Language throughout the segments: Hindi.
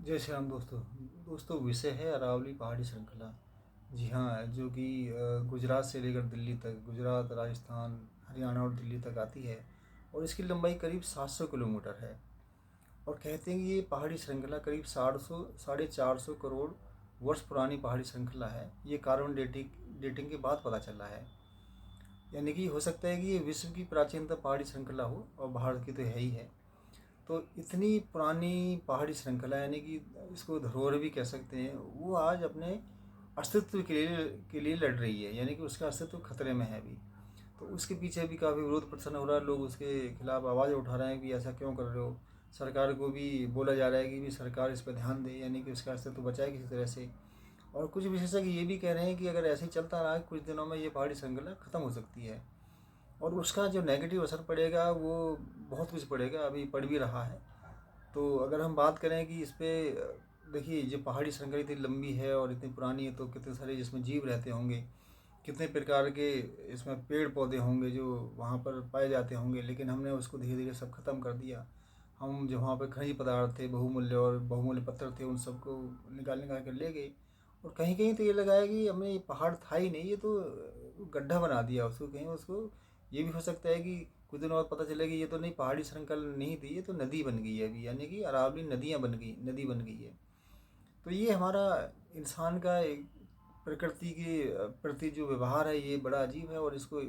जय श्री राम दोस्तों। विषय है अरावली पहाड़ी श्रृंखला। जी हाँ, जो कि गुजरात से लेकर दिल्ली तक, गुजरात, राजस्थान, हरियाणा और दिल्ली तक आती है और इसकी लंबाई करीब 700 किलोमीटर है। और कहते हैं कि ये पहाड़ी श्रृंखला करीब 450 करोड़ वर्ष पुरानी पहाड़ी श्रृंखला है। ये कार्बन डेटिंग के बाद पता चला है। यानी कि हो सकता है कि ये विश्व की प्राचीनतम पहाड़ी श्रृंखला हो और भारत की तो है ही है। तो इतनी पुरानी पहाड़ी श्रृंखला, यानी कि इसको धरोहर भी कह सकते हैं, वो आज अपने अस्तित्व के लिए लड़ रही है। यानी कि उसका अस्तित्व खतरे में है अभी। तो उसके पीछे भी काफ़ी विरोध प्रदर्शन हो रहा है। लोग उसके खिलाफ आवाज़ उठा रहे हैं कि ऐसा क्यों कर रहे हो। सरकार को भी बोला जा रहा है कि भी सरकार इस पर ध्यान दे, यानी कि उसका अस्तित्व बचाए किसी तरह से। और कुछ विशेषज्ञ ये भी कह रहे हैं कि अगर ऐसे ही चलता रहा कुछ दिनों में ये पहाड़ी श्रृंखला ख़त्म हो सकती है और उसका जो नेगेटिव असर पड़ेगा वो बहुत कुछ पड़ेगा, अभी पड़ भी रहा है। तो अगर हम बात करें कि इस पर, देखिए, जो पहाड़ी श्रृंखला इतनी लंबी है और इतनी पुरानी है, तो कितने सारे जिसमें जीव रहते होंगे, कितने प्रकार के इसमें पेड़ पौधे होंगे जो वहाँ पर पाए जाते होंगे। लेकिन हमने उसको धीरे धीरे सब ख़त्म कर दिया। हम जो वहाँ पर खनिज पदार्थ थे, बहुमूल्य पत्थर थे, उन सबको निकाल निकाल कर ले गए। और कहीं कहीं तो ये लगा है कि हमें ये पहाड़ था ही नहीं, ये तो गड्ढा बना दिया उसको। कहीं उसको ये भी हो सकता है कि कुछ दिनों बाद पता चले कि ये तो नहीं, पहाड़ी श्रृंखला नहीं थी, ये तो नदी बन गई है अभी। यानी कि अरावली नदी बन गई है। तो ये हमारा इंसान का एक प्रकृति के प्रति जो व्यवहार है, ये बड़ा अजीब है। और इसको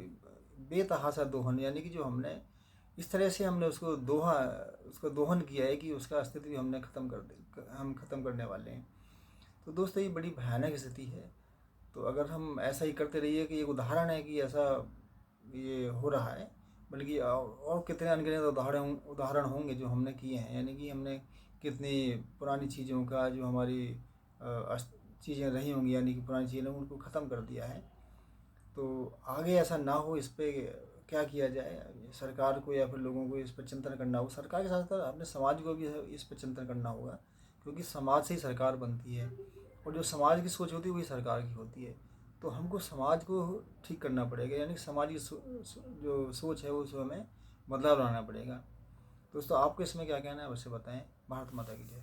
बेतहाशा दोहन, यानी कि जो हमने इस तरह से हमने उसका दोहन किया है कि उसका अस्तित्व भी हम ख़त्म करने वाले हैं। तो दोस्तों, ये बड़ी भयानक स्थिति है। तो अगर हम ऐसा ही करते रहिए, कि एक उदाहरण है कि ऐसा ये हो रहा है, बल्कि और कितने अनगिनत उदाहरण होंगे जो हमने किए हैं। यानी कि हमने कितनी पुरानी चीज़ों का, जो हमारी चीज़ें रही होंगी, यानी कि पुरानी चीज़ें, उनको ख़त्म कर दिया है। तो आगे ऐसा ना हो, इस पर क्या किया जाए। सरकार को या फिर लोगों को इस पर चिंतन करना होगा। सरकार के साथ साथ अपने समाज को भी इस पर चिंतन करना होगा, क्योंकि समाज से ही सरकार बनती है और जो समाज की सोच होती है वही सरकार की होती है। तो हमको समाज को ठीक करना पड़ेगा, यानी कि समाज की जो सोच है उसमें हमें बदलाव लाना पड़ेगा। दोस्तों, आपको इसमें क्या कहना है, अवश्य बताएं। भारत माता की जय।